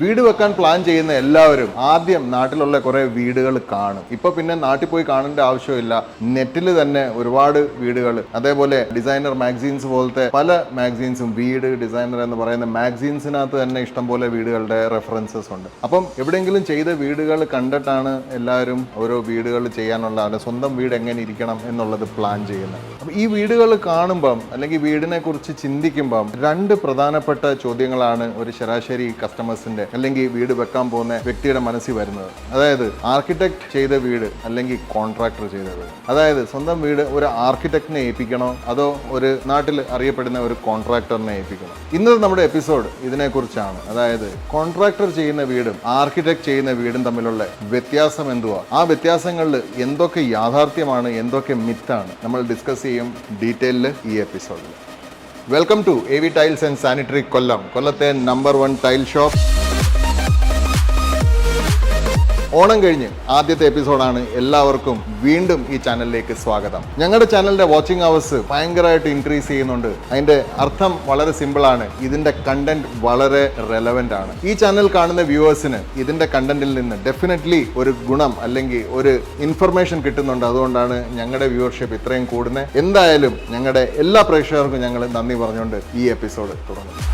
വീട് വെക്കാൻ പ്ലാൻ ചെയ്യുന്ന എല്ലാവരും ആദ്യം നാട്ടിലുള്ള കുറേ വീടുകൾ കാണും. ഇപ്പൊ പിന്നെ നാട്ടിൽ പോയി കാണേണ്ട ആവശ്യമില്ല, നെറ്റിൽ തന്നെ ഒരുപാട് വീടുകൾ, അതേപോലെ ഡിസൈനർ മാഗസീൻസ് പോലത്തെ പല മാഗസീൻസും, വീട് ഡിസൈനർ എന്ന് പറയുന്ന മാഗസീൻസിനകത്ത് തന്നെ ഇഷ്ടംപോലെ വീടുകളുടെ റെഫറൻസസ് ഉണ്ട്. അപ്പം എവിടെയെങ്കിലും ചെയ്ത വീടുകൾ കണ്ടിട്ടാണ് എല്ലാവരും ഓരോ വീടുകൾ ചെയ്യാനുള്ള സ്വന്തം വീട് എങ്ങനെ ഇരിക്കണം എന്നുള്ളത് പ്ലാൻ ചെയ്യുന്നത്. അപ്പം ഈ വീടുകൾ കാണുമ്പം അല്ലെങ്കിൽ വീടിനെ കുറിച്ച് ചിന്തിക്കുമ്പം രണ്ട് പ്രധാനപ്പെട്ട ചോദ്യങ്ങളാണ് ഒരു ശരാശരി കസ്റ്റമേഴ്സിന്റെ അല്ലെങ്കിൽ വീട് വെക്കാൻ പോകുന്ന വ്യക്തിയുടെ മനസ്സിൽ വരുന്നത്. അതായത് ആർക്കിടെക്ട് ചെയ്ത വീട് അല്ലെങ്കിൽ കോൺട്രാക്ടർ ചെയ്ത വീട്. അതായത് സ്വന്തം വീട് ഒരു ആർക്കിടെക്റ്റിനെ ഏൽപ്പിക്കണോ അതോ ഒരു നാട്ടിൽ അറിയപ്പെടുന്ന ഒരു കോൺട്രാക്ടറിനെ ഏൽപ്പിക്കണോ? ഇന്നത്തെ നമ്മുടെ എപ്പിസോഡ് ഇതിനെക്കുറിച്ചാണ്. അതായത് കോൺട്രാക്ടർ ചെയ്യുന്ന വീടും ആർക്കിടെക്ട് ചെയ്യുന്ന വീടും തമ്മിലുള്ള വ്യത്യാസം എന്തുവാ, ആ വ്യത്യാസങ്ങളിൽ എന്തൊക്കെ യാഥാർത്ഥ്യമാണ്, എന്തൊക്കെ മിത്താണ് നമ്മൾ ഡിസ്കസ് ചെയ്യും ഡീറ്റെയിലിൽ ഈ എപ്പിസോഡിൽ. Welcome to AV tiles and sanitary Kollam, കൊല്ലത്തെ നമ്പർ 1 ടൈൽ ഷോപ്പ്. ഓണം കഴിഞ്ഞ് ആദ്യത്തെ എപ്പിസോഡാണ്. എല്ലാവർക്കും വീണ്ടും ഈ ചാനലിലേക്ക് സ്വാഗതം. ഞങ്ങളുടെ ചാനലിന്റെ വാച്ചിങ് അവേഴ്സ് ഭയങ്കരമായിട്ട് ഇൻക്രീസ് ചെയ്യുന്നുണ്ട്. അതിന്റെ അർത്ഥം വളരെ സിമ്പിളാണ്, ഇതിന്റെ കണ്ടന്റ് വളരെ റെലവെന്റ് ആണ്. ഈ ചാനൽ കാണുന്ന വ്യൂവേഴ്സിന് ഇതിന്റെ കണ്ടന്റിൽ നിന്ന് ഡെഫിനറ്റ്ലി ഒരു ഗുണം അല്ലെങ്കിൽ ഒരു ഇൻഫർമേഷൻ കിട്ടുന്നുണ്ട്. അതുകൊണ്ടാണ് ഞങ്ങളുടെ വ്യൂവർഷിപ്പ് ഇത്രയും കൂടുന്നത്. എന്തായാലും ഞങ്ങളുടെ എല്ലാ പ്രേക്ഷകർക്കും ഞങ്ങൾ നന്ദി പറഞ്ഞുകൊണ്ട് ഈ എപ്പിസോഡ് തുടങ്ങുന്നു.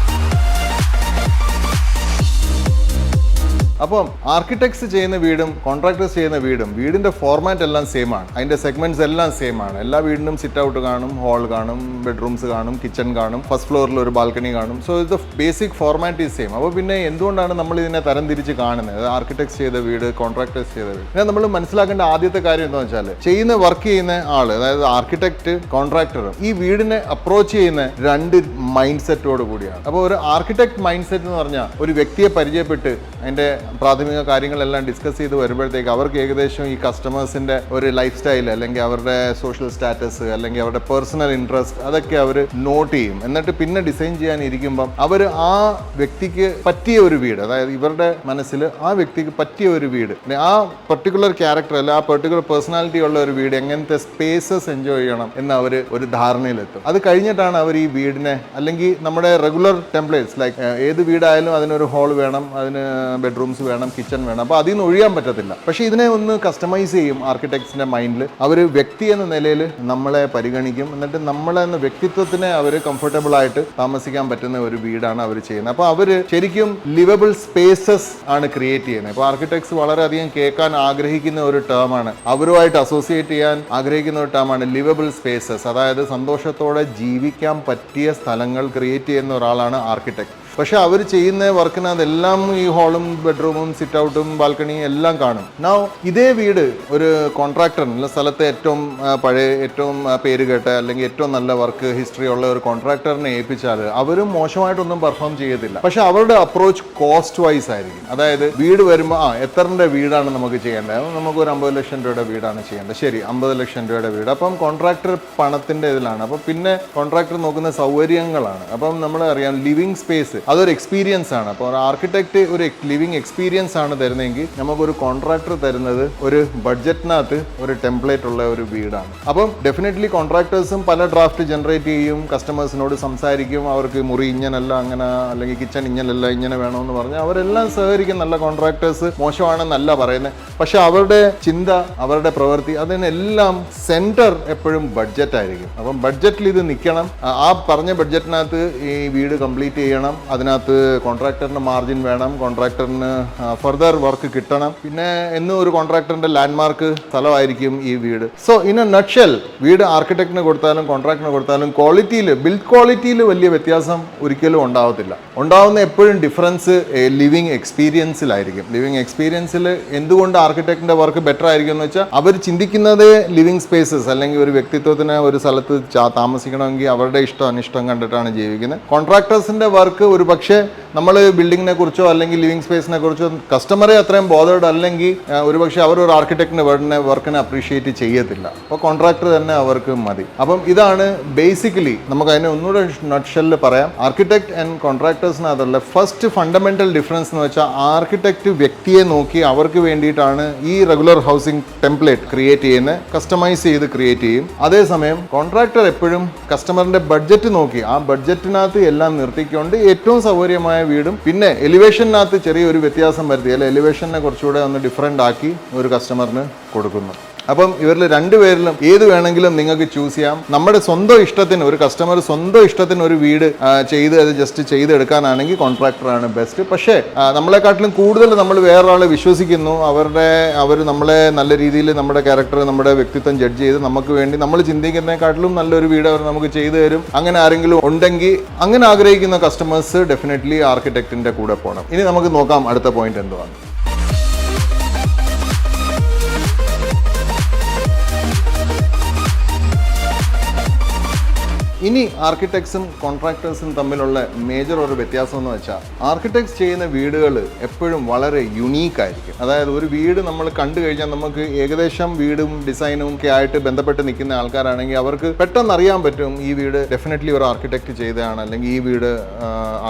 അപ്പം ആർക്കിടെക്ട്സ് ചെയ്യുന്ന വീടും കോൺട്രാക്ടേഴ്സ് ചെയ്യുന്ന വീടും വീടിന്റെ ഫോർമാറ്റ് എല്ലാം സെയിം ആണ്, അതിന്റെ സെഗ്മെന്റ്സ് എല്ലാം സെയിം ആണ്. എല്ലാ വീടിനും സിറ്റ് ഔട്ട് കാണും, ഹാൾ കാണും, ബെഡ്റൂംസ് കാണും, കിച്ചൺ കാണും, ഫസ്റ്റ് ഫ്ലോറിൽ ഒരു ബാൽക്കണി കാണും. സോ ഇത് ബേസിക് ഫോർമാറ്റ് ഈസ് സെയിം. അപ്പോൾ പിന്നെ എന്തുകൊണ്ടാണ് നമ്മൾ ഇതിനെ തരംതിരിച്ച് കാണുന്നത്? ആർക്കിടെക്ട്സ് ചെയ്ത വീട്, കോൺട്രാക്ടേഴ്സ് ചെയ്ത വീട്. പിന്നെ നമ്മൾ മനസ്സിലാക്കേണ്ട ആദ്യത്തെ കാര്യം എന്താണെന്ന് വെച്ചാൽ, വർക്ക് ചെയ്യുന്ന ആള്, അതായത് ആർക്കിടെക്ട് കോൺട്രാക്ടറും ഈ വീടിനെ അപ്രോച്ച് ചെയ്യുന്ന രണ്ട് മൈൻഡ് സെറ്റോട് കൂടിയാണ്. അപ്പോൾ ഒരു ആർക്കിടെക്ട് മൈൻഡ് സെറ്റ് എന്ന് പറഞ്ഞാൽ ഒരു വ്യക്തിയെ പരിചയപ്പെട്ട് അതിന്റെ പ്രാഥമിക കാര്യങ്ങളെല്ലാം ഡിസ്കസ് ചെയ്ത് വരുമ്പോഴത്തേക്ക് അവർക്ക് ഏകദേശം ഈ കസ്റ്റമേഴ്സിന്റെ ഒരു ലൈഫ് സ്റ്റൈൽ അല്ലെങ്കിൽ അവരുടെ സോഷ്യൽ സ്റ്റാറ്റസ് അല്ലെങ്കിൽ അവരുടെ പേഴ്സണൽ ഇൻട്രസ്റ്റ് അതൊക്കെ അവർ നോട്ട് ചെയ്യും. എന്നിട്ട് പിന്നെ ഡിസൈൻ ചെയ്യാൻ ഇരിക്കുമ്പം അവർ ആ വ്യക്തിക്ക് പറ്റിയ ഒരു വീട്, അതായത് ഇവരുടെ മനസ്സിൽ ആ വ്യക്തിക്ക് പറ്റിയ ഒരു വീട്, ആ പെർട്ടിക്കുലർ ക്യാരക്ടർ അല്ല ആ പെർട്ടിക്കുലർ പേഴ്സണാലിറ്റി ഉള്ള ഒരു വീട്, എങ്ങനത്തെ സ്പേസസ് എൻജോയ് ചെയ്യണം എന്ന് അവർ ഒരു ധാരണയിലെത്തും. അത് കഴിഞ്ഞിട്ടാണ് അവർ ഈ വീടിനെ, അല്ലെങ്കിൽ നമ്മുടെ റെഗുലർ ടെംപ്ലേറ്റ്സ് ലൈക്ക് ഏത് വീടായാലും അതിനൊരു ഹാൾ വേണം, അതിന് ബെഡ്റൂംസ് വേണം, കിച്ചൺ വേണം, അപ്പോൾ അതിൽ നിന്ന് ഒഴിയാൻ പറ്റത്തില്ല. പക്ഷേ ഇതിനെ ഒന്ന് കസ്റ്റമൈസ് ചെയ്യും ആർക്കിടെക്ട്സിന്റെ മൈൻഡിൽ. അവർ വ്യക്തി എന്ന നിലയിൽ നമ്മളെ പരിഗണിക്കും, എന്നിട്ട് നമ്മളെ എന്ന വ്യക്തിത്വത്തിനെ അവർ കംഫർട്ടബിൾ ആയിട്ട് താമസിക്കാൻ പറ്റുന്ന ഒരു വീടാണ് അവർ ചെയ്യുന്നത്. അപ്പോൾ അവർ ശരിക്കും ലിവബിൾ സ്പേസസ് ആണ് ക്രിയേറ്റ് ചെയ്യുന്നത്. ഇപ്പോൾ ആർക്കിടെക്ട്സ് വളരെയധികം കേൾക്കാൻ ആഗ്രഹിക്കുന്ന ഒരു ടേമാണ്, അവരുമായിട്ട് അസോസിയേറ്റ് ചെയ്യാൻ ആഗ്രഹിക്കുന്ന ഒരു ടേമാണ് ലിവബിൾ സ്പേസസ്. അതായത് സന്തോഷത്തോടെ ജീവിക്കാൻ പറ്റിയ സ്ഥലങ്ങൾ ക്രിയേറ്റ് ചെയ്യുന്ന ഒരാളാണ് ആർക്കിടെക്ട്. പക്ഷെ അവർ ചെയ്യുന്ന വർക്കിനകത്തെല്ലാം ഈ ഹാളും ബെഡ്റൂമും സിറ്റ് ഔട്ടും ബാൽക്കണിയും എല്ലാം കാണും. നൗ ഇതേ വീട് ഒരു കോൺട്രാക്ടറിന്, സ്ഥലത്തെ ഏറ്റവും പഴയ ഏറ്റവും പേര് കേട്ട അല്ലെങ്കിൽ ഏറ്റവും നല്ല വർക്ക് ഹിസ്റ്ററി ഉള്ള ഒരു കോൺട്രാക്ടറിനെ ഏൽപ്പിച്ചാൽ അവരും മോശമായിട്ടൊന്നും പെർഫോം ചെയ്യത്തില്ല. പക്ഷെ അവരുടെ അപ്രോച്ച് കോസ്റ്റ് വൈസ് ആയിരിക്കും. അതായത് വീട് വരുമ്പോൾ എത്രൻ്റെ വീടാണ് നമുക്ക് ചെയ്യേണ്ടത്, നമുക്ക് ഒരു 50 ലക്ഷം രൂപയുടെ വീടാണ് ചെയ്യേണ്ടത്. ശരി, 50 ലക്ഷം രൂപയുടെ വീട്. അപ്പം കോൺട്രാക്ടർ പണത്തിന്റെ ഇതിലാണ്. അപ്പം പിന്നെ കോൺട്രാക്ടർ നോക്കുന്ന സൗകര്യങ്ങളാണ്. അപ്പം നമ്മൾ അറിയാം ലിവിങ് സ്പേസ് അതൊരു എക്സ്പീരിയൻസ് ആണ്. അപ്പോൾ ആർക്കിടെക്ട് ഒരു ലിവിങ് എക്സ്പീരിയൻസ് ആണ് തരുന്നതെങ്കിൽ നമുക്കൊരു കോൺട്രാക്ടർ തരുന്നത് ഒരു ബഡ്ജറ്റിനകത്ത് ഒരു ടെംപ്ലേറ്റ് ഉള്ള ഒരു വീടാണ്. അപ്പം ഡെഫിനറ്റ്ലി കോൺട്രാക്ടേഴ്സും പല ഡ്രാഫ്റ്റ് ജനറേറ്റ് ചെയ്യും, കസ്റ്റമേഴ്സിനോട് സംസാരിക്കും, അവർക്ക് മുറി ഇങ്ങനല്ല അങ്ങനെ അല്ലെങ്കിൽ കിച്ചൺ ഇങ്ങനല്ല ഇങ്ങനെ വേണമെന്ന് പറഞ്ഞാൽ അവരെല്ലാം സഹകരിക്കും. നല്ല കോൺട്രാക്ടേഴ്സ് മോശമാണെന്നല്ല പറയുന്നത്, പക്ഷെ അവരുടെ ചിന്ത, അവരുടെ പ്രവൃത്തി, അതിനെല്ലാം സെന്റർ എപ്പോഴും ബഡ്ജറ്റ് ആയിരിക്കും. അപ്പം ബഡ്ജറ്റിൽ ഇത് നിൽക്കണം. ആ പറഞ്ഞ ബഡ്ജറ്റിനകത്ത് ഈ വീട് കംപ്ലീറ്റ് ചെയ്യണം. അതിനകത്ത് കോൺട്രാക്ടറിന് മാർജിൻ വേണം, കോൺട്രാക്ടറിന് ഫർദർ വർക്ക് കിട്ടണം. പിന്നെ എന്നും ഒരു കോൺട്രാക്ടറിന്റെ ലാൻഡ്മാർക്ക് സ്ഥലമായിരിക്കും ഈ വീട്. സോ ഇൻ എ നട്ട്ഷെൽ, വീട് ആർക്കിടെക്ടിന് കൊടുത്താലും കോൺട്രാക്ടറിന് കൊടുത്താലും ക്വാളിറ്റിയിൽ, ബിൽഡ് ക്വാളിറ്റിയിൽ വലിയ വ്യത്യാസം ഒരിക്കലും ഉണ്ടാവത്തില്ല. ഉണ്ടാവുന്ന എപ്പോഴും ഡിഫറൻസ് ലിവിങ് എക്സ്പീരിയൻസിലായിരിക്കും. ലിവിങ് എക്സ്പീരിയൻസിൽ എന്തുകൊണ്ട് ആർക്കിടെക്ടിന്റെ വർക്ക് ബെറ്റർ ആയിരിക്കും എന്ന് വെച്ചാൽ അവർ ചിന്തിക്കുന്നത് ലിവിങ് സ്പേസസ് അല്ലെങ്കിൽ ഒരു വ്യക്തിത്വത്തിന് ഒരു സ്ഥലത്ത് താമസിക്കണമെങ്കിൽ അവരുടെ ഇഷ്ടം അനിഷ്ടം കണ്ടിട്ടാണ് ജീവിക്കുന്നത്. കോൺട്രാക്ടേഴ്സിന്റെ വർക്ക് ഒരു പക്ഷേ നമ്മൾ ബിൽഡിങ്ങിനെ കുറിച്ചോ അല്ലെങ്കിൽ ലിവിങ് സ്പേസിനെ കുറിച്ചോ കസ്റ്റമറെ അത്രയും ബോധേഡ് അല്ലെങ്കിൽ ഒരുപക്ഷെ അവർ ഒരു ആർക്കിടെക്ടിന്റെ വർക്കിനെ അപ്രീഷിയേറ്റ് ചെയ്യത്തില്ല. അപ്പോൾ കോൺട്രാക്ടർ തന്നെ അവർക്ക് മതി. അപ്പം ഇതാണ് ബേസിക്കലി നമുക്ക് അതിനെ ഒന്നുകൂടെ നട്ട്ഷെല്ലിൽ പറയാം. ആർക്കിടെക്ട് ആൻഡ് കോൺട്രാക്ടേഴ്സിനകത്തുള്ള ഫസ്റ്റ് ഫണ്ടമെന്റൽ ഡിഫറൻസ് എന്ന് വെച്ചാൽ ആർക്കിടെക്ട് വ്യക്തിയെ നോക്കി അവർക്ക് വേണ്ടിയിട്ടാണ് ഈ റെഗുലർ ഹൗസിംഗ് ടെംപ്ലേറ്റ് ക്രിയേറ്റ് ചെയ്യുന്നത്, കസ്റ്റമൈസ് ചെയ്ത് ക്രിയേറ്റ് ചെയ്യും. അതേസമയം കോൺട്രാക്ടർ എപ്പോഴും കസ്റ്റമറിന്റെ ബഡ്ജറ്റ് നോക്കി ആ ബഡ്ജറ്റിനകത്ത് എല്ലാം നിർത്തിക്കൊണ്ട് ഏറ്റവും ഏറ്റവും സൗകര്യമായ വീടും പിന്നെ എലിവേഷനകത്ത് ചെറിയൊരു വ്യത്യാസം വരുത്തി, അല്ലെ എലിവേഷനെ കുറച്ചുകൂടെ ഒന്ന് ഡിഫറെൻ്റ് ആക്കി ഒരു കസ്റ്റമറിന് കൊടുക്കുന്നു. അപ്പം ഇവരിൽ രണ്ടുപേരിലും ഏത് വേണമെങ്കിലും നിങ്ങൾക്ക് ചൂസ് ചെയ്യാം. നമ്മുടെ സ്വന്തം ഇഷ്ടത്തിന്, ഒരു കസ്റ്റമർ സ്വന്തം ഇഷ്ടത്തിന് ഒരു വീട് ചെയ്ത് അത് ജസ്റ്റ് ചെയ്തെടുക്കാനാണെങ്കിൽ കോൺട്രാക്ടറാണ് ബെസ്റ്റ്. പക്ഷേ നമ്മളെക്കാട്ടിലും കൂടുതൽ നമ്മൾ വേറൊരാളെ വിശ്വസിക്കുന്നു, അവർ നമ്മളെ നല്ല രീതിയിൽ നമ്മുടെ ക്യാരക്ടർ, നമ്മുടെ വ്യക്തിത്വം ജഡ്ജ് ചെയ്ത് നമുക്ക് വേണ്ടി നമ്മൾ ചിന്തിക്കുന്നതിനെക്കാട്ടിലും നല്ലൊരു വീട് അവർ നമുക്ക് ചെയ്തു തരും. അങ്ങനെ ആരെങ്കിലും ഉണ്ടെങ്കിൽ, അങ്ങനെ ആഗ്രഹിക്കുന്ന കസ്റ്റമേഴ്സ് ഡെഫിനറ്റ്ലി ആർക്കിടെക്റ്റിന്റെ കൂടെ പോകണം. ഇനി നമുക്ക് നോക്കാം അടുത്ത പോയിന്റ് എന്തുവാണ്. ഇനി ആർക്കിടെക്ട്സും കോൺട്രാക്ടേഴ്സും തമ്മിലുള്ള മേജർ ഒരു വ്യത്യാസം എന്ന് വെച്ചാൽ, ആർക്കിടെക്ട്സ് ചെയ്യുന്ന വീടുകൾ എപ്പോഴും വളരെ യുണീക്ക് ആയിരിക്കും. അതായത് ഒരു വീട് നമ്മൾ കണ്ടു കഴിഞ്ഞാൽ നമുക്ക് ഏകദേശം വീടും ഡിസൈനും ഒക്കെ ആയിട്ട് ബന്ധപ്പെട്ട് നിൽക്കുന്ന ആൾക്കാരാണെങ്കിൽ അവർക്ക് പെട്ടെന്ന് അറിയാൻ പറ്റും ഈ വീട് ഡെഫിനറ്റ്ലി ഒരു ആർക്കിടെക്ട് ചെയ്തതാണ്, അല്ലെങ്കിൽ ഈ വീട്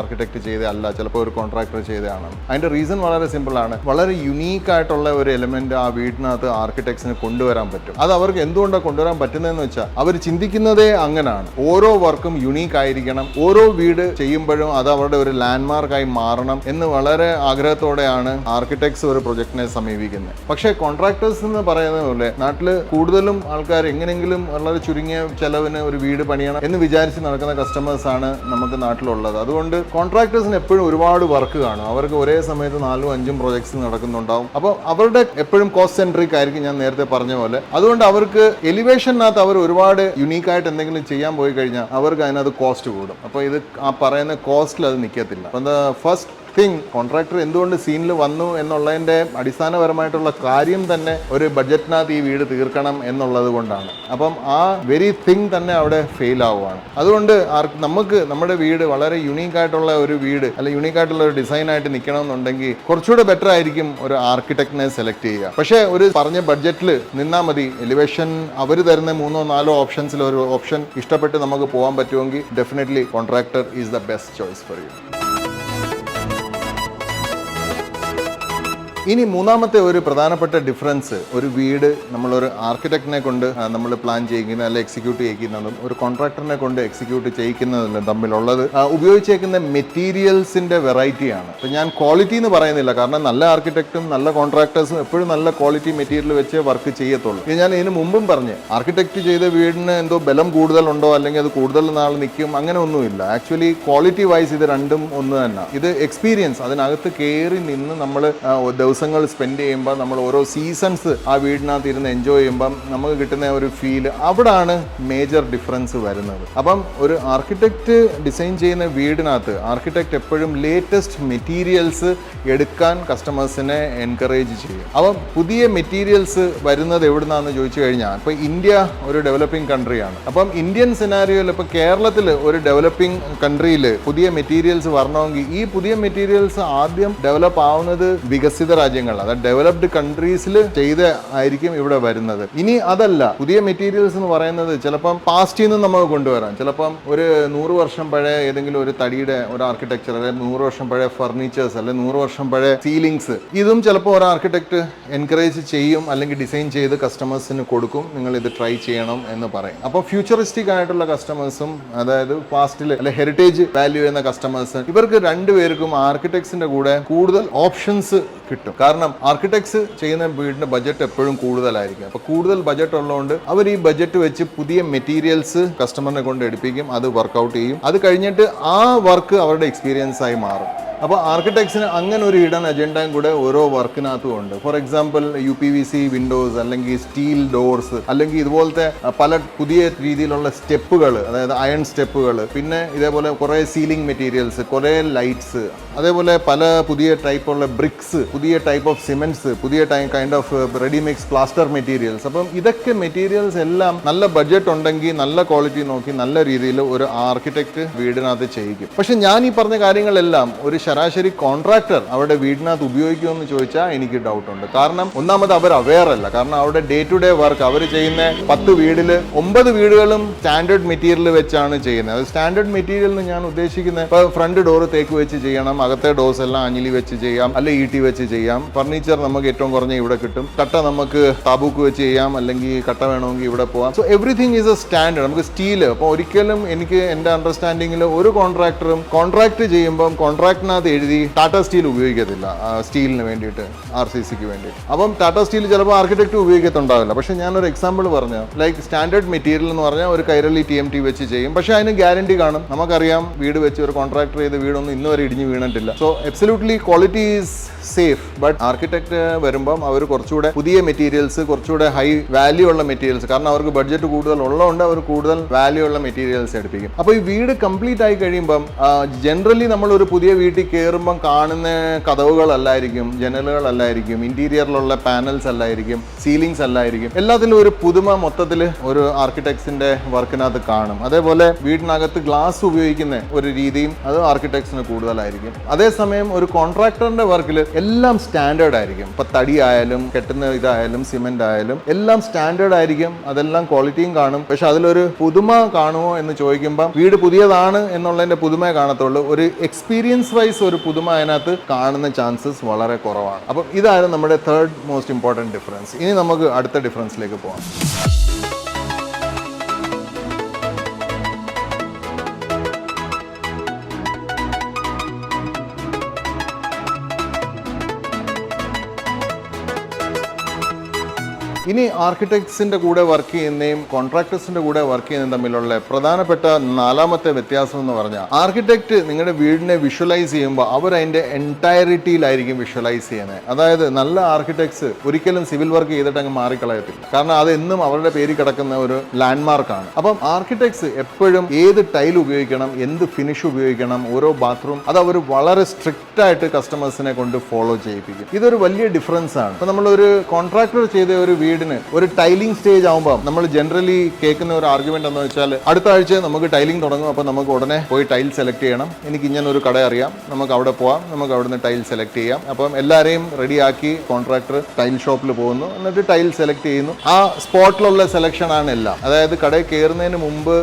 ആർക്കിടെക്ട് ചെയ്തതല്ല, ചിലപ്പോൾ ഒരു കോൺട്രാക്ടർ ചെയ്തതാണ്. അതിൻ്റെ റീസൺ വളരെ സിമ്പിളാണ്. വളരെ യുണീക്ക് ആയിട്ടുള്ള ഒരു എലമെന്റ് ആ വീടിനകത്ത് ആർക്കിടെക്ട്സിന് കൊണ്ടുവരാൻ പറ്റും. അത് അവർക്ക് എന്തുകൊണ്ടാണ് കൊണ്ടുവരാൻ പറ്റുന്നതെന്ന് വെച്ചാൽ, അവർ ചിന്തിക്കുന്നതേ അങ്ങനെയാണ്. ഓരോ വർക്കും യുണീക്ക് ആയിരിക്കണം, ഓരോ വീട് ചെയ്യുമ്പോഴും അത് അവരുടെ ഒരു ലാൻഡ്മാർക്കായി മാറണം എന്ന് വളരെ ആഗ്രഹത്തോടെയാണ് ആർക്കിടെക്ട്സ് ഒരു പ്രൊജക്ടിനെ സമീപിക്കുന്നത്. പക്ഷേ കോൺട്രാക്ടേഴ്സ് എന്ന് പറയുന്ന പോലെ നാട്ടിൽ കൂടുതലും ആൾക്കാർ എങ്ങനെയെങ്കിലും വളരെ ചുരുങ്ങിയ ചെലവിന് ഒരു വീട് പണിയണം എന്ന് വിചാരിച്ച് നടക്കുന്ന കസ്റ്റമേഴ്സാണ് നമുക്ക് നാട്ടിലുള്ളത്. അതുകൊണ്ട് കോൺട്രാക്ടേഴ്സിന് എപ്പോഴും ഒരുപാട് വർക്ക് കാണും. അവർക്ക് ഒരേ സമയത്ത് 4-5 പ്രൊജക്ട്സ് നടക്കുന്നുണ്ടാവും. അപ്പോൾ അവരുടെ എപ്പോഴും കോസ്റ്റ് സെൻട്രിക് ആയിരിക്കും, ഞാൻ നേരത്തെ പറഞ്ഞ പോലെ. അതുകൊണ്ട് അവർക്ക് എലിവേഷനകത്ത് അവർ ഒരുപാട് യുണീക്കായിട്ട് എന്തെങ്കിലും ചെയ്യാൻ പോയി കഴിഞ്ഞാൽ അവർക്ക് അതിനകത്ത് കോസ്റ്റ് കൂടും. അപ്പോൾ ഇത് ആ പറയുന്ന കോസ്റ്റിൽ അത് നിൽക്കത്തില്ല. അപ്പം എന്താ ഫസ്റ്റ് തിങ്, കോൺട്രാക്ടർ എന്തുകൊണ്ട് സീനിൽ വന്നു എന്നുള്ളതിൻ്റെ അടിസ്ഥാനപരമായിട്ടുള്ള കാര്യം തന്നെ ഒരു ബഡ്ജറ്റിനകത്ത് ഈ വീട് തീർക്കണം എന്നുള്ളത് കൊണ്ടാണ്. അപ്പം ആ വെരി തിങ് തന്നെ അവിടെ ഫെയിൽ ആവുകയാണ്. അതുകൊണ്ട് നമുക്ക് നമ്മുടെ വീട് വളരെ യുണീക്കായിട്ടുള്ള ഒരു വീട്, അല്ലെങ്കിൽ യുണീക്കായിട്ടുള്ള ഒരു ഡിസൈനായിട്ട് നിൽക്കണമെന്നുണ്ടെങ്കിൽ കുറച്ചുകൂടെ ബെറ്റർ ആയിരിക്കും ഒരു ആർക്കിടെക്റ്റിനെ സെലക്ട് ചെയ്യുക. പക്ഷേ ഒരു പറഞ്ഞ ബഡ്ജറ്റിൽ നിന്നാൽ മതി. എലിവേഷൻ അവർ തരുന്ന 3-4 ഓപ്ഷൻസിൽ ഒരു ഓപ്ഷൻ ഇഷ്ടപ്പെട്ട് നമുക്ക് പോകാൻ പറ്റുമെങ്കിൽ definitely contractor is the best choice for you. ഇനി മൂന്നാമത്തെ ഒരു പ്രധാനപ്പെട്ട ഡിഫറൻസ്, ഒരു വീട് നമ്മളൊരു ആർക്കിടെക്റ്റിനെ കൊണ്ട് നമ്മൾ പ്ലാൻ ചെയ്യിക്കുന്ന അല്ലെങ്കിൽ എക്സിക്യൂട്ട് ചെയ്യിക്കുന്നതും ഒരു കോൺട്രാക്ടറിനെ കൊണ്ട് എക്സിക്യൂട്ട് ചെയ്യിക്കുന്നതും തമ്മിലുള്ളത് ഉപയോഗിച്ചേക്കുന്ന മെറ്റീരിയൽസിൻ്റെ വെറൈറ്റിയാണ്. അപ്പം ഞാൻ ക്വാളിറ്റി എന്ന് പറയുന്നില്ല, കാരണം നല്ല ആർക്കിടെക്റ്റും നല്ല കോൺട്രാക്ടേഴ്സും എപ്പോഴും നല്ല ക്വാളിറ്റി മെറ്റീരിയൽ വെച്ച് വർക്ക് ചെയ്യത്തുള്ളൂ. ഇത് ഞാൻ ഇതിന് മുമ്പും പറഞ്ഞ്, ആർക്കിടെക്റ്റ് ചെയ്ത വീടിന് എന്തോ ബലം കൂടുതലുണ്ടോ അല്ലെങ്കിൽ അത് കൂടുതൽ നാൾ നിൽക്കും, അങ്ങനെ ഒന്നുമില്ല. ആക്ച്വലി ക്വാളിറ്റി വൈസ് ഇത് രണ്ടും ഒന്ന് തന്നെ. ഇത് എക്സ്പീരിയൻസ്, അതിനകത്ത് കയറി നിന്ന് നമ്മൾ ദിവസങ്ങൾ സ്പെൻഡ് ചെയ്യുമ്പോൾ, നമ്മൾ ഓരോ സീസൺസ് ആ വീടിനകത്ത് ഇരുന്ന് എൻജോയ് ചെയ്യുമ്പം നമുക്ക് കിട്ടുന്ന ഒരു ഫീല്, അവിടാണ് മേജർ ഡിഫറൻസ് വരുന്നത്. അപ്പം ഒരു ആർക്കിടെക്റ്റ് ഡിസൈൻ ചെയ്യുന്ന വീടിനകത്ത് ആർക്കിടെക്റ്റ് എപ്പോഴും ലേറ്റസ്റ്റ് മെറ്റീരിയൽസ് എടുക്കാൻ കസ്റ്റമേഴ്സിനെ എൻകറേജ് ചെയ്യും. അപ്പം പുതിയ മെറ്റീരിയൽസ് വരുന്നത് എവിടുന്നാന്ന് ചോദിച്ചു കഴിഞ്ഞാൽ, ഇപ്പോൾ ഇന്ത്യ ഒരു ഡെവലപ്പിംഗ് കൺട്രിയാണ്. അപ്പം ഇന്ത്യൻ സിനാരിയോയിൽ ഇപ്പോൾ കേരളത്തിൽ ഒരു ഡെവലപ്പിംഗ് കൺട്രിയിൽ പുതിയ മെറ്റീരിയൽസ് വരണമെങ്കിൽ ഈ പുതിയ മെറ്റീരിയൽസ് ആദ്യം ഡെവലപ്പ് ആവുന്നത് വികസിത രാജ്യങ്ങൾ, അതായത് ഡെവലപ്ഡ് കൺട്രീസിൽ ചെയ്ത് ആയിരിക്കും ഇവിടെ വരുന്നത്. ഇനി അതല്ല, പുതിയ മെറ്റീരിയൽസ് എന്ന് പറയുന്നത് ചിലപ്പം പാസ്റ്റിൽ നിന്ന് നമുക്ക് കൊണ്ടുവരാം. ചിലപ്പം ഒരു 100 വർഷം പഴയ ഏതെങ്കിലും ഒരു തടിയുടെ ഒരു ആർക്കിടെക്ചർ, അല്ലെങ്കിൽ 100 വർഷം പഴയ ഫർണിച്ചേഴ്സ്, അല്ലെങ്കിൽ 100 വർഷം പഴയ സീലിങ്സ്, ഇതും ചിലപ്പോൾ ഒരു ആർക്കിടെക്ട് എൻകറേജ് ചെയ്യും, അല്ലെങ്കിൽ ഡിസൈൻ ചെയ്ത് കസ്റ്റമേഴ്സിന് കൊടുക്കും, നിങ്ങൾ ഇത് ട്രൈ ചെയ്യണം എന്ന് പറയും. അപ്പോൾ ഫ്യൂച്ചറിസ്റ്റിക് ആയിട്ടുള്ള കസ്റ്റമേഴ്സും, അതായത് പാസ്റ്റിൽ അല്ലെങ്കിൽ ഹെറിറ്റേജ് വാല്യൂ ചെയ്യുന്ന കസ്റ്റമേഴ്സ്, ഇവർക്ക് രണ്ടുപേർക്കും ആർക്കിടെക്ട്സിന്റെ കൂടെ കൂടുതൽ ഓപ്ഷൻസ് കിട്ടും. കാരണം ആർക്കിടെക്ട്സ് ചെയ്യുന്ന വീടിന്റെ ബജറ്റ് എപ്പോഴും കൂടുതലായിരിക്കും. അപ്പോൾ കൂടുതൽ ബജറ്റ് ഉള്ളതുകൊണ്ട് അവർ ഈ ബജറ്റ് വെച്ച് പുതിയ മെറ്റീരിയൽസ് കസ്റ്റമറിനെ കൊണ്ട് എടുപ്പിക്കും, അത് വർക്കൗട്ട് ചെയ്യും. അത് കഴിഞ്ഞിട്ട് ആ വർക്ക് അവരുടെ എക്സ്പീരിയൻസ് ആയി മാറും. അപ്പോൾ ആർക്കിടെക്ട്സിന് അങ്ങനെ ഒരു ഹിഡൻ അജണ്ടയും കൂടെ ഓരോ വർക്കിനകത്തും ഉണ്ട്. ഫോർ എക്സാമ്പിൾ UPVC വിൻഡോസ്, അല്ലെങ്കിൽ സ്റ്റീൽ ഡോർസ്, അല്ലെങ്കിൽ ഇതുപോലത്തെ പല പുതിയ രീതിയിലുള്ള സ്റ്റെപ്പുകൾ, അതായത് അയൺ സ്റ്റെപ്പുകൾ, പിന്നെ ഇതേപോലെ കുറേ സീലിംഗ് മെറ്റീരിയൽസ്, കുറേ ലൈറ്റ്സ്, അതേപോലെ പല പുതിയ ടൈപ്പുള്ള ബ്രിക്സ്, പുതിയ ടൈപ്പ് ഓഫ് സിമെന്റ്സ്, പുതിയ kind of ready mix plaster materials. അപ്പം ഇതൊക്കെ മെറ്റീരിയൽസ് എല്ലാം നല്ല ബഡ്ജറ്റ് ഉണ്ടെങ്കിൽ, നല്ല ക്വാളിറ്റി നോക്കി, നല്ല രീതിയിൽ ഒരു ആർക്കിടെക്ട് വീടിനകത്ത് ചെയ്യിക്കും. പക്ഷെ ഞാൻ ഈ പറഞ്ഞ കാര്യങ്ങളെല്ലാം ഒരു ശരാശരി കോൺട്രാക്ടർ അവിടെ വീടിനകത്ത് ഉപയോഗിക്കുമെന്ന് ചോദിച്ചാൽ എനിക്ക് ഡൗട്ടുണ്ട്. കാരണം ഒന്നാമത് അവർ അവെയർ അല്ല. കാരണം അവിടെ ഡേ ടു ഡേ വർക്ക് അവർ ചെയ്യുന്ന 10 വീടിൽ 9 വീടുകളും സ്റ്റാൻഡേർഡ് മെറ്റീരിയൽ വെച്ചാണ് ചെയ്യുന്നത്. അത് സ്റ്റാൻഡേർഡ് മെറ്റീരിയൽ എന്ന് ഞാൻ ഉദ്ദേശിക്കുന്നത് ഇപ്പോൾ ഫ്രണ്ട് ഡോറ് തേക്ക് വെച്ച് ചെയ്യണം, അകത്തെ ഡോസ് എല്ലാം അഞ്ഞിലി വെച്ച് ചെയ്യാം, അല്ലെ ഈട്ടി വെച്ച് ചെയ്യാം. ഫർണിച്ചർ നമുക്ക് ഏറ്റവും കുറഞ്ഞ ഇവിടെ കിട്ടും. കട്ട നമുക്ക് താബൂക്ക് വെച്ച് ചെയ്യാം, അല്ലെങ്കിൽ കട്ട വേണമെങ്കിൽ ഇവിടെ പോവാം. So everything is A standard. നമുക്ക് സ്റ്റീൽ അപ്പോൾ ഒരിക്കലും എനിക്ക് എൻ്റെ അണ്ടർസ്റ്റാൻഡിങ്ങിൽ ഒരു കോൺട്രാക്ടറും കോൺട്രാക്ട് ചെയ്യുമ്പം കോൺട്രാക്ടിനകത്ത് എഴുതി ടാറ്റ സ്റ്റീൽ ഉപയോഗിക്കത്തില്ല സ്റ്റീലിന് വേണ്ടിയിട്ട്, RCCക്ക് വേണ്ടി. അപ്പം ടാറ്റ സ്റ്റീൽ ചിലപ്പോൾ ആർക്കിടെക്ട് ഉപയോഗിക്കത്തുണ്ടാവില്ല. പക്ഷേ ഞാനൊരു എക്സാമ്പിൾ പറഞ്ഞു, ലൈക്ക് സ്റ്റാൻഡേർഡ് മെറ്റീരിയൽ എന്ന് പറഞ്ഞാൽ ഒരു കൈരളി TMT വെച്ച് ചെയ്യും. പക്ഷേ അതിന് ഗ്യാരണ്ടി കാണും. നമുക്കറിയാം വീട് വെച്ച് ഒരു കോൺട്രാക്ടർ ചെയ്ത വീടൊന്നും ഇന്ന് വരെ ഇടിഞ്ഞ് വീണിട്ടില്ല. So absolutely quality is safe. But architect വരുമ്പം അവർ കുറച്ചുകൂടെ പുതിയ മെറ്റീരിയൽസ്, കുറച്ചുകൂടെ ഹൈ വാല്യൂ ഉള്ള മെറ്റീരിയൽസ്, കാരണം അവർക്ക് ബഡ്ജറ്റ് കൂടുതൽ ഉള്ളതുകൊണ്ട് അവർ കൂടുതൽ വാല്യൂ ഉള്ള മെറ്റീരിയൽസ് എടുപ്പിക്കും. അപ്പോൾ ഈ വീട് കംപ്ലീറ്റ് ആയി കഴിയുമ്പം ജനറലി നമ്മൾ ഒരു പുതിയ വീട്ടിൽ കയറുമ്പം കാണുന്ന കതവുകളല്ലായിരിക്കും, ജനലുകളല്ലായിരിക്കും, ഇന്റീരിയറിലുള്ള പാനൽസ് അല്ലായിരിക്കും, സീലിംഗ്സ് അല്ലായിരിക്കും. എല്ലാത്തിലും ഒരു പുതുമ മൊത്തത്തിൽ ഒരു ആർക്കിടെക്ട്സിന്റെ വർക്കിനകത്ത് കാണും. അതേപോലെ വീടിനകത്ത് ഗ്ലാസ് ഉപയോഗിക്കുന്ന ഒരു രീതിയും അത് ആർക്കിടെക്ട്സിന് കൂടുതലായിരിക്കും. അതേസമയം ഒരു കോൺട്രാക്ടറിന്റെ വർക്കിൽ എല്ലാം സ്റ്റാൻഡേർഡ് ആയിരിക്കും. ഇപ്പൊ തടി ആയാലും കെട്ടുന്ന ഇതായാലും സിമെന്റ് ആയാലും എല്ലാം സ്റ്റാൻഡേർഡ് ആയിരിക്കും. അതെല്ലാം ക്വാളിറ്റിയും കാണും. പക്ഷെ അതിലൊരു പുതുമ കാണുമോ എന്ന് ചോദിക്കുമ്പോൾ വീട് പുതിയതാണ് എന്നുള്ളതിന്റെ പുതുമയെ കാണത്തുള്ളൂ. ഒരു എക്സ്പീരിയൻസ് വൈസ് ഒരു പുതുമ അതിനകത്ത് കാണുന്ന ചാൻസസ് വളരെ കുറവാണ്. അപ്പം ഇതായിരുന്നു നമ്മുടെ തേർഡ് മോസ്റ്റ് ഇമ്പോർട്ടൻറ്റ് ഡിഫറൻസ്. ഇനി നമുക്ക് അടുത്ത ഡിഫറൻസിലേക്ക് പോകാം. ഇനി ആർക്കിടെക്ട്സിന്റെ കൂടെ വർക്ക് ചെയ്യുന്നതും കോൺട്രാക്ടേഴ്സിന്റെ കൂടെ വർക്ക് ചെയ്യുന്നതും തമ്മിലുള്ള പ്രധാനപ്പെട്ട 4ാമത്തെ വ്യത്യാസം എന്ന് പറഞ്ഞാൽ, ആർക്കിടെക്ട് നിങ്ങളുടെ വീടിനെ വിഷ്വലൈസ് ചെയ്യുമ്പോൾ അവർ അതിന്റെ എൻറ്റയറിറ്റിയിലായിരിക്കും വിഷ്വലൈസ് ചെയ്യുന്നത്. അതായത് നല്ല ആർക്കിടെക്ട്സ് ഒരിക്കലും സിവിൽ വർക്ക് ചെയ്തിട്ട് അങ്ങ് മാറിക്കളയത്തില്ല. കാരണം അത് എന്നും അവരുടെ പേര് കിടക്കുന്ന ഒരു ലാൻഡ്മാർക്കാണ്. അപ്പം ആർക്കിടെക്ട്സ് എപ്പോഴും ഏത് ടൈൽ ഉപയോഗിക്കണം, എന്ത് ഫിനിഷ് ഉപയോഗിക്കണം, ഓരോ ബാത്റൂം അത് അവർ വളരെ സ്ട്രിക്റ്റ് ആയിട്ട് കസ്റ്റമേഴ്സിനെ കൊണ്ട് ഫോളോ ചെയ്യിപ്പിക്കും. ഇതൊരു വലിയ ഡിഫറൻസ് ആണ്. ഇപ്പൊ നമ്മളൊരു കോൺട്രാക്ടർ ചെയ്ത ഒരു വീടിന് ഒരു ടൈലിംഗ് സ്റ്റേജ് ആകുമ്പോൾ നമ്മൾ ജനറലി കേൾക്കുന്ന ഒരു ആർഗ്യുമെന്റ് എന്ന് വെച്ചാൽ, അടുത്ത ആഴ്ച നമുക്ക് ടൈലിംഗ് തുടങ്ങും, അപ്പോൾ നമുക്ക് ഉടനെ പോയി ടൈൽ സെലക്ട് ചെയ്യണം, എനിക്ക് ഇങ്ങനെ ഒരു കട അറിയാം, നമുക്ക് അവിടെ പോവാം, നമുക്ക് അവിടുന്ന് ടൈൽ സെലക്ട് ചെയ്യാം. അപ്പം എല്ലാവരെയും റെഡിയാക്കി കോൺട്രാക്ടർ ടൈൽ ഷോപ്പിൽ പോകുന്നു, എന്നിട്ട് ടൈൽ സെലക്ട് ചെയ്യുന്നു. ആ സ്പോട്ടിലുള്ള സെലക്ഷൻ ആണ് എല്ലാം. അതായത് കടയിൽ കയറുന്നതിന് മുമ്പ്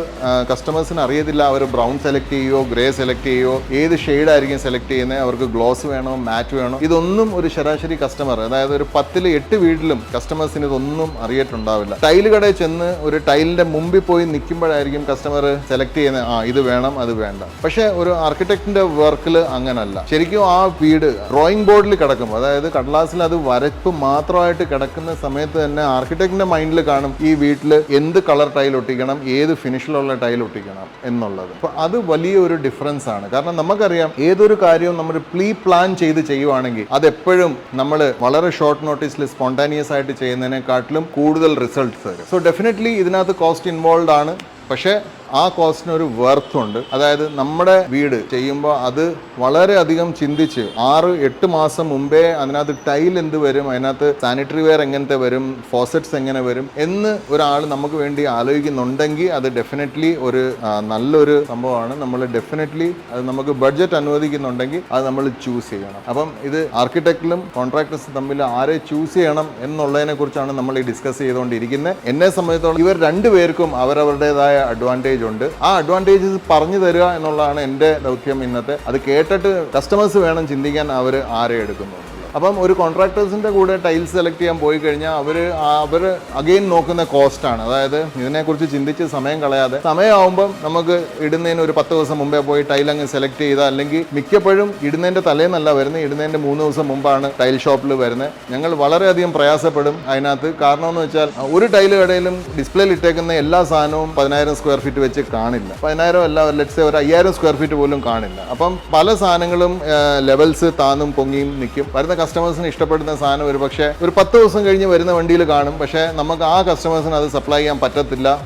കസ്റ്റമേഴ്സിന് അറിയത്തില്ല അവർ ബ്രൗൺ സെലക്ട് ചെയ്യുമോ, ഗ്രേ സെലക്ട് ചെയ്യുമോ, ഏത് ഷെയ്ഡ് ആയിരിക്കും സെലക്ട് ചെയ്യുന്നത്, അവർക്ക് ഗ്ലോസ് വേണോ, മാറ്റ് വേണോ, ഇതൊന്നും ഒരു ശരാശരി കസ്റ്റമർ, അതായത് ഒരു 10-ൽ 8 വീട്ടിലും കസ്റ്റമേഴ്സിന് ഇതൊന്നും അറിയിട്ടുണ്ടാവില്ല. ടൈല് കടയിൽ ചെന്ന് ഒരു ടൈലിന്റെ മുമ്പിൽ പോയി നിൽക്കുമ്പോഴായിരിക്കും കസ്റ്റമർ സെലക്ട് ചെയ്യുന്നത്, ഇത് വേണം അത് വേണ്ട. പക്ഷെ ഒരു ആർക്കിടെക്ടിന്റെ വർക്കിൽ അങ്ങനല്ല. ശരിക്കും ആ വീട് ഡ്രോയിങ് ബോർഡിൽ കിടക്കുമ്പോൾ, അതായത് കടലാസിൽ അത് വരപ്പ് മാത്രമായിട്ട് കിടക്കുന്ന സമയത്ത് തന്നെ ആർക്കിടെക്ടിന്റെ മൈൻഡിൽ കാണും ഈ വീട്ടിൽ എന്ത് കളർ ടൈൽ ഒട്ടിക്കണം, ഏത് ഫിനിഷിലുള്ള ടൈൽ ഒട്ടിക്കണം എന്നുള്ളത്. അപ്പൊ അത് വലിയൊരു ഡിഫറൻസ് ആണ്. കാരണം നമുക്കറിയാം ഏതൊരു കാര്യവും നമ്മൾ പ്ലാൻ ചെയ്ത് ചെയ്യുവാണെങ്കിൽ അതെപ്പോഴും നമ്മൾ വളരെ ഷോർട്ട് നോട്ടീസിൽ സ്പോണ്ടാനിയസ് ആയിട്ട് ചെയ്യുന്നതിനെക്കാട്ടിലും കൂടുതൽ റിസൾട്ട്സ് തരും. സോ ഡെഫിനറ്റ്ലി ഇതിനകത്ത് കോസ്റ്റ് ഇൻവോൾവ് ആണ്. പക്ഷേ ആ കോസ്റ്റിന് ഒരു വർത്ത് ഉണ്ട്. അതായത് നമ്മുടെ വീട് ചെയ്യുമ്പോൾ അത് വളരെയധികം ചിന്തിച്ച് 6-8 മാസം മുമ്പേ അതിനകത്ത് ടൈൽ എന്ത് വരും, അതിനകത്ത് സാനിറ്ററി വെയർ എങ്ങനത്തെ വരും, ഫോസറ്റ്സ് എങ്ങനെ വരും എന്ന് ഒരാൾ നമുക്ക് വേണ്ടി ആലോചിക്കുന്നുണ്ടെങ്കിൽ അത് ഡെഫിനറ്റ്ലി ഒരു നല്ലൊരു സംഭവമാണ്. നമ്മൾ ഡെഫിനറ്റ്ലി അത് നമുക്ക് ബഡ്ജറ്റ് അനുവദിക്കുന്നുണ്ടെങ്കിൽ അത് നമ്മൾ ചൂസ് ചെയ്യണം. അപ്പം ഇത് ആർക്കിടെക്റ്റിലും കോൺട്രാക്ടേഴ്സും തമ്മിൽ ആരെ ചൂസ് ചെയ്യണം എന്നുള്ളതിനെ കുറിച്ചാണ് നമ്മൾ ഈ ഡിസ്കസ് ചെയ്തുകൊണ്ടിരിക്കുന്നത്. എന്നെ സംബന്ധിച്ചിടത്തോളം ഇവർ രണ്ടുപേർക്കും അവരവരുടേതായ അഡ്വാൻറ്റേജ് ഉണ്ട്. ആ അഡ്വാൻറ്റേജസ് പറഞ്ഞു തരിക എന്നുള്ളതാണ് എൻ്റെ ദൗത്യം ഇന്നത്തെ. അത് കേട്ടിട്ട് കസ്റ്റമേഴ്സ് വേണം ചിന്തിക്കാൻ അവർ ആരെ എടുക്കുന്നു. അപ്പം ഒരു കോൺട്രാക്ടേഴ്സിൻ്റെ കൂടെ ടൈൽസ് സെലക്ട് ചെയ്യാൻ പോയി കഴിഞ്ഞാൽ അവർ അഗെയിൻ നോക്കുന്ന കോസ്റ്റാണ്. അതായത് ഇതിനെക്കുറിച്ച് ചിന്തിച്ച് സമയം കളയാതെ, സമയമാകുമ്പം നമുക്ക് ഇടുന്നതിന് ഒരു 10 ദിവസം മുമ്പേ പോയി ടൈൽ അങ്ങ് സെലക്ട് ചെയ്താൽ, അല്ലെങ്കിൽ മിക്കപ്പോഴും ഇടുന്നതിൻ്റെ തലേന്നല്ല വരുന്നത്, ഇടുന്നതിൻ്റെ 3 ദിവസം മുമ്പാണ് ടൈൽ ഷോപ്പിൽ വരുന്നത്. ഞങ്ങൾ വളരെയധികം പ്രയാസപ്പെടും അതിനകത്ത്. കാരണം എന്ന് വെച്ചാൽ ഒരു ടൈൽ കടയിലും ഡിസ്പ്ലേയിൽ ഇട്ടേക്കുന്ന എല്ലാ സാധനവും 10,000 സ്ക്വയർ ഫീറ്റ് വെച്ച് കാണില്ല. 10,000 അല്ല, ലെറ്റ്സ് ഒരു 5,000 സ്ക്വയർ ഫീറ്റ് പോലും കാണില്ല. അപ്പം പല സാധനങ്ങളും ലെവൽസ് താന്നും പൊങ്ങിയും നിൽക്കും. വരുന്ന കസ്റ്റമേഴ്സിന് ഇഷ്ടപ്പെടുന്ന സാധനം ഒരു പക്ഷേ ഒരു 10 ദിവസം കഴിഞ്ഞ് വരുന്ന വണ്ടിയിൽ കാണും. പക്ഷേ നമുക്ക് ആ കസ്റ്റമേഴ്സിന് അത് സപ്ലൈ ചെയ്യാൻ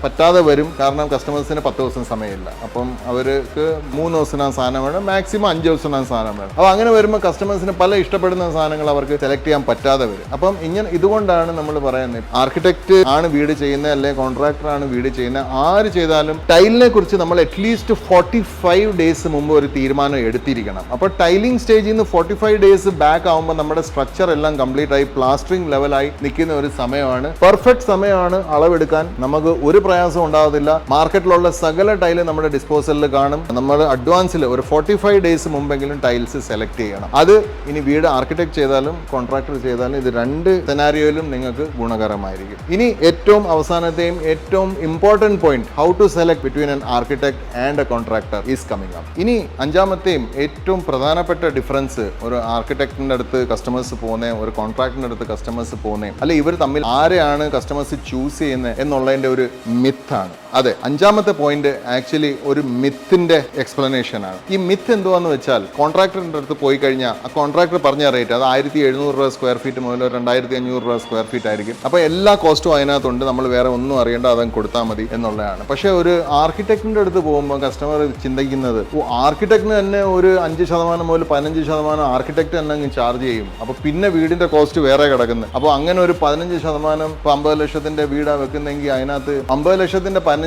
പറ്റാതെ വരും. കാരണം കസ്റ്റമേഴ്സിന് 10 ദിവസം സമയമില്ല. അപ്പം അവർക്ക് 3 ദിവസത്തിനകം സാധനം വേണം, മാക്സിമം 5 ദിവസത്തിനകം സാധനം വേണം. അപ്പോൾ അങ്ങനെ വരുമ്പോൾ കസ്റ്റമേഴ്സിന് പല ഇഷ്ടപ്പെടുന്ന സാധനങ്ങൾ അവർക്ക് സെലക്ട് ചെയ്യാൻ പറ്റാതെ വരും. അപ്പം ഇതുകൊണ്ടാണ് നമ്മൾ പറയുന്നത്, ആർക്കിടെക്ട് ആണ് വീട് ചെയ്യുന്നത് അല്ലെങ്കിൽ കോൺട്രാക്ടർ ആണ് വീട് ചെയ്യുന്നത്, ആര് ചെയ്താലും ടൈലിനെ കുറിച്ച് നമ്മൾ അറ്റ്ലീസ്റ്റ് 45 ഡേയ്സ് മുമ്പ് ഒരു തീരുമാനം എടുത്തിരിക്കണം. അപ്പോൾ ടൈലിംഗ് സ്റ്റേജിൽ നിന്ന് 45 ഡേയ്സ് ബാക്ക് ആകുമ്പോൾ നമ്മുടെ സ്ട്രക്ചർ എല്ലാം കംപ്ലീറ്റ് ആയി പ്ലാസ്റ്ററിംഗ് ലെവലായി നിൽക്കുന്ന ഒരു സമയമാണ്. പെർഫെക്റ്റ് സമയമാണ് അളവെടുക്കാൻ. നമുക്ക് ഒരു പ്രയാസം ഉണ്ടാവത്തില്ല. മാർക്കറ്റിലുള്ള സകല ടൈല് നമ്മുടെ ഡിസ്പോസലിൽ കാണും. നമ്മൾ അഡ്വാൻസിൽ ഒരു 45 ഡേയ്സ് മുമ്പെങ്കിലും ടൈൽസ് സെലക്ട് ചെയ്യണം. അത് ഇനി വീട് ആർക്കിടെക്ട് ചെയ്താലും കോൺട്രാക്ടർ ചെയ്താലും ഇത് 2 സെനാരിയോയിലും നിങ്ങൾക്ക് ഗുണകരമായിരിക്കും. ഇനി ഏറ്റവും അവസാനത്തെയും ഏറ്റവും important point, how to select between an architect and a contractor is coming up. ഇനി 5ാമത്തെയും ഏറ്റവും പ്രധാനപ്പെട്ട ഡിഫറൻസ്, ഒരു ആർക്കിടെക്ടിന്റെ അടുത്ത് കസ്റ്റമേഴ്സ് പോകുന്നേ ഒരു കോൺട്രാക്ടറിന്റെ അടുത്ത് കസ്റ്റമേഴ്സ് പോകുന്നേ അല്ലെ ഇവർ തമ്മിൽ ആരെയാണ് കസ്റ്റമേഴ്സ് ചൂസ് ചെയ്യുന്നത് എന്നുള്ളതിന്റെ ഒരു മിത്താണ്. അതെ, 5ാമത്തെ പോയിന്റ് ആക്ച്വലി ഒരു മിത്തിന്റെ എക്സ്പ്ലനേഷൻ ആണ്. ഈ മിത്ത് എന്തുവാന്ന് വെച്ചാൽ, കോൺട്രാക്ടറിന്റെ അടുത്ത് പോയി കഴിഞ്ഞാൽ ആ കോൺട്രാക്ടർ പറഞ്ഞ റേറ്റ് അത് 1700 രൂപ സ്ക്വയർ ഫീറ്റ് മുതൽ 2500 രൂപ സ്ക്വയർ ഫീറ്റ് ആയിരിക്കും. അപ്പോൾ എല്ലാ കോസ്റ്റും അതിനകത്തുണ്ട്, നമ്മൾ വേറെ ഒന്നും അറിയേണ്ട, അതങ്ങ് കൊടുത്താൽ മതി എന്നുള്ളതാണ്. പക്ഷേ ഒരു ആർക്കിടെക്ടിന്റെ അടുത്ത് പോകുമ്പോൾ കസ്റ്റമർ ചിന്തിക്കുന്നത്, ആർക്കിടെക്ടിന് തന്നെ ഒരു 5% മുതൽ 15% ആർക്കിടെക്ട് തന്നെ അങ്ങ് ചാർജ് ചെയ്യും. അപ്പോൾ പിന്നെ വീടിന്റെ കോസ്റ്റ് വേറെ കിടക്കുന്നത്. അപ്പോൾ അങ്ങനെ ഒരു 15%, ഇപ്പോൾ 50 ലക്ഷത്തിന്റെ വീടാണ് വെക്കുന്നെങ്കിൽ അതിനകത്ത് 50 ലക്ഷത്തിന്റെ 15%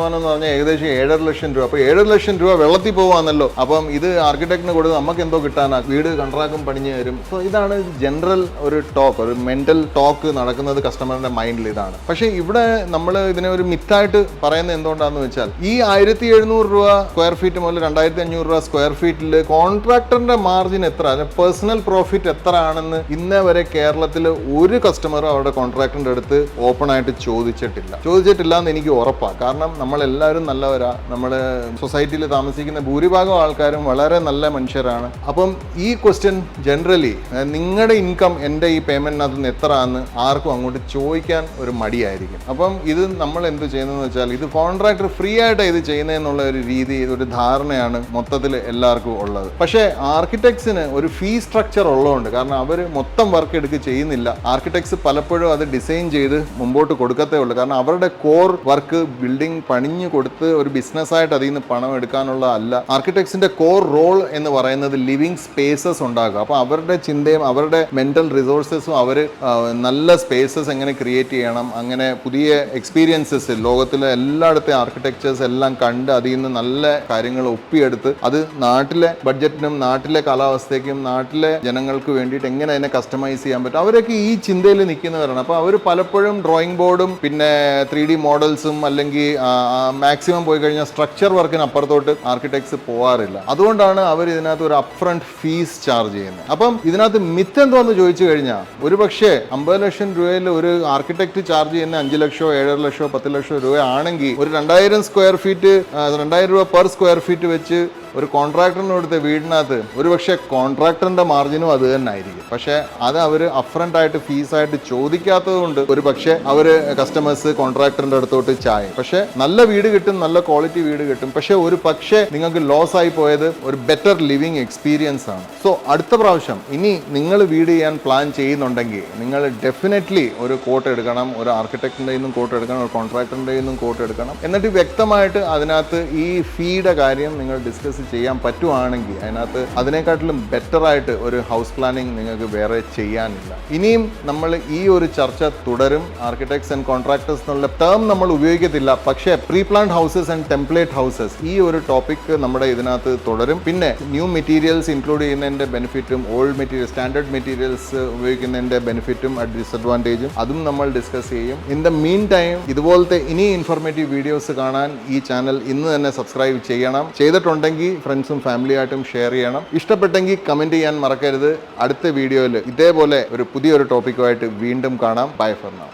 എന്ന് പറഞ്ഞാൽ ഏകദേശം 7.5 ലക്ഷം രൂപ. അപ്പോൾ 7 ലക്ഷം രൂപ വെള്ളത്തിൽ പോവാന്നല്ലോ. അപ്പം ഇത് ആർക്കിടെക്ടിന് കൊടുത്ത് നമുക്ക് എന്തോ കിട്ടാനാ, വീട് കൺട്രാക്റ്റും പണിഞ്ഞു തരും. സോ ഇതാണ് ജനറൽ ഒരു ടോക്ക്, ഒരു മെന്റൽ ടോക്ക് നടക്കുന്നത് കസ്റ്റമറിന്റെ മൈൻഡിൽ ഇതാണ്. പക്ഷേ ഇവിടെ നമ്മൾ ഇതിനെ ഒരു മിത്തായിട്ട് പറയുന്നത് എന്തുകൊണ്ടാണെന്ന് വെച്ചാൽ, ഈ 1700 രൂപ സ്ക്വയർ ഫീറ്റ് മുതൽ 2500 രൂപ സ്ക്വയർ ഫീറ്റിൽ കോൺട്രാക്ടറിന്റെ മാർജിൻ എത്ര, പേഴ്സണൽ പ്രോഫിറ്റ് എത്ര ആണെന്ന് ഇന്നേ വരെ കേരളത്തിൽ ഒരു കസ്റ്റമറും അവരുടെ കോൺട്രാക്ടറിന്റെ അടുത്ത് ഓപ്പൺ ആയിട്ട് ചോദിച്ചിട്ടില്ല എന്ന് എനിക്ക് ഉറപ്പാണ്. കാരണം നമ്മളെല്ലാവരും നല്ലവരാ, നമ്മുടെ സൊസൈറ്റിയിൽ താമസിക്കുന്ന ഭൂരിഭാഗം ആൾക്കാരും വളരെ നല്ല മനുഷ്യരാണ്. അപ്പം ഈ ക്വസ്റ്റ്യൻ ജനറലി നിങ്ങളുടെ ഇൻകം എൻ്റെ ഈ പേയ്മെന്റിനകത്ത് നിന്ന് എത്ര ആണെന്ന് ആർക്കും അങ്ങോട്ട് ചോദിക്കാൻ ഒരു മടിയായിരിക്കും. അപ്പം ഇത് നമ്മൾ എന്ത് ചെയ്യുന്നതെന്ന് വെച്ചാൽ, ഇത് കോൺട്രാക്ടർ ഫ്രീ ആയിട്ട് ഇത് ചെയ്യുന്നതെന്നുള്ള ഒരു രീതി, ഇതൊരു ധാരണയാണ് മൊത്തത്തിൽ എല്ലാവർക്കും ഉള്ളത്. പക്ഷേ ആർക്കിടെക്ട്സിന് ഒരു ഫീ സ്ട്രക്ചർ ഉള്ളതുകൊണ്ട്, കാരണം അവർ മൊത്തം വർക്ക് ചെയ്യുന്നില്ല, ആർക്കിടെക്ട്സ് പലപ്പോഴും അത് ഡിസൈൻ ചെയ്ത് മുമ്പോട്ട് കൊടുക്കത്തേ ഉള്ളൂ. കാരണം അവരുടെ കോർ വർക്ക് ബിൽഡിംഗ് പണിഞ്ഞു കൊടുത്ത് ഒരു ബിസിനസ്സായിട്ട് അതിൽ നിന്ന് പണം എടുക്കാനുള്ള അല്ല. ആർക്കിടെക്ട്സിന്റെ കോർ റോൾ എന്ന് പറയുന്നത് ലിവിങ് സ്പേസസ് ഉണ്ടാക്കുക. അപ്പോൾ അവരുടെ ചിന്തയും അവരുടെ മെന്റൽ റിസോഴ്സസും അവർ നല്ല സ്പേസസ് എങ്ങനെ ക്രിയേറ്റ് ചെയ്യണം, അങ്ങനെ പുതിയ എക്സ്പീരിയൻസസ് ലോകത്തിലെ എല്ലായിടത്തെ ആർക്കിടെക്ചേഴ്സ് എല്ലാം കണ്ട് അതിൽ നിന്ന് നല്ല കാര്യങ്ങൾ ഒപ്പിയെടുത്ത് അത് നാട്ടിലെ ബഡ്ജറ്റിനും നാട്ടിലെ കാലാവസ്ഥയ്ക്കും നാട്ടിലെ ജനങ്ങൾക്ക് വേണ്ടിയിട്ട് എങ്ങനെ അതിനെ കസ്റ്റമൈസ് ചെയ്യാൻ പറ്റും, അവരൊക്കെ ഈ ചിന്തയിൽ നിൽക്കുന്നവരാണ്. അപ്പോൾ അവർ പലപ്പോഴും ഡ്രോയിങ് ബോർഡും പിന്നെ 3D മോഡൽസും അല്ലെങ്കിൽ മാക്സിമം പോയി കഴിഞ്ഞാൽ സ്ട്രക്ചർ വർക്കിന് അപ്പുറത്തോട്ട് ആർക്കിടെക്ട്സ് പോകാറില്ല. അതുകൊണ്ടാണ് അവർ ഇതിനകത്ത് ഒരു അപ്ഫ്രണ്ട് ഫീസ് ചാർജ് ചെയ്യുന്നത്. അപ്പം ഇതിനകത്ത് മിത്ത് എന്തോന്ന് ചോദിച്ചു കഴിഞ്ഞാൽ, ഒരു പക്ഷേ 50 ലക്ഷം രൂപയിൽ ഒരു ആർക്കിടെക്ട് ചാർജ് ചെയ്യുന്ന 5 ലക്ഷമോ 7 ലക്ഷമോ 10 ലക്ഷം രൂപ ആണെങ്കിൽ ഒരു 2000 സ്ക്വയർ ഫീറ്റ് 2000 രൂപ പെർ സ്ക്വയർ ഫീറ്റ് വെച്ച് ഒരു കോൺട്രാക്ടറിന് കൊടുത്ത വീടിനകത്ത് ഒരു പക്ഷേ കോൺട്രാക്ടറിന്റെ മാർജിനും അത് തന്നെ ആയിരിക്കും. പക്ഷേ അത് അവർ അപ്ഫ്രണ്ട് ആയിട്ട് ഫീസായിട്ട് ചോദിക്കാത്തത് കൊണ്ട് ഒരു പക്ഷേ അവർ കസ്റ്റമേഴ്സ് കോൺട്രാക്ടറിന്റെ അടുത്തോട്ട് ചായും. പക്ഷേ നല്ല വീട് കിട്ടും, നല്ല ക്വാളിറ്റി വീട് കിട്ടും. പക്ഷേ ഒരു പക്ഷേ നിങ്ങൾക്ക് ലോസ് ആയി പോയത് ഒരു ബെറ്റർ ലിവിങ് എക്സ്പീരിയൻസ് ആണ്. സോ അടുത്ത പ്രാവശ്യം ഇനി നിങ്ങൾ വീട് ചെയ്യാൻ പ്ലാൻ ചെയ്യുന്നുണ്ടെങ്കിൽ നിങ്ങൾ ഡെഫിനറ്റ്ലി ഒരു കോട്ട് എടുക്കണം, ഒരു ആർക്കിടെക്ടിന്റെ നിന്നും കോട്ട് എടുക്കണം, ഒരു കോൺട്രാക്ടറിന്റെ നിന്നും കോട്ട് എടുക്കണം. എന്നിട്ട് വ്യക്തമായിട്ട് അതിനകത്ത് ഈ ഫീയുടെ കാര്യം നിങ്ങൾ ഡിസ്കസ് ചെയ്യാൻ പറ്റുവാണെങ്കിൽ അതിനകത്ത് അതിനെക്കാട്ടിലും ബെറ്റർ ആയിട്ട് ഒരു ഹൗസ് പ്ലാനിങ് നിങ്ങൾക്ക് വേറെ ചെയ്യാനില്ല. ഇനിയും നമ്മൾ ഈ ഒരു ചർച്ച തുടരും. ആർക്കിടെക്ട്സ് ആൻഡ് കോൺട്രാക്ടേഴ്സ് എന്നുള്ള ടേം നമ്മൾ ഉപയോഗിക്കത്തില്ല, പക്ഷേ pre planned houses and template houses ഈ ഒരു ടോപ്പിക് നമ്മുടെ ഇതിനകത്ത് തുടരും. പിന്നെ ന്യൂ മെറ്റീരിയൽസ് ഇൻക്ലൂഡ് ചെയ്യുന്നതിന്റെ ബെനിഫിറ്റും ഓൾഡ് മെറ്റീരിയൽ സ്റ്റാൻഡേർഡ് മെറ്റീരിയൽസ് ഉപയോഗിക്കുന്നതിന്റെ ബെനിഫിറ്റും ഡിസഡ്വാൻറ്റേജും അതും നമ്മൾ ഡിസ്കസ് ചെയ്യും. ഇൻ ദ മീൻ ടൈം ഇതുപോലത്തെ ഇനി ഇൻഫോർമേറ്റീവ് വീഡിയോസ് കാണാൻ ഈ ചാനൽ ഇന്ന് തന്നെ സബ്സ്ക്രൈബ് ചെയ്യണം. ചെയ്തിട്ടുണ്ടെങ്കിൽ ഫ്രണ്ട്സും ഫാമിലിയായിട്ടും ഷെയർ ചെയ്യണം. ഇഷ്ടപ്പെട്ടെങ്കിൽ കമൻറ്റ് ചെയ്യാൻ മറക്കരുത്. അടുത്ത വീഡിയോയിൽ ഇതേപോലെ ഒരു പുതിയൊരു ടോപ്പിക്കുമായിട്ട് വീണ്ടും കാണാം. Bye for now.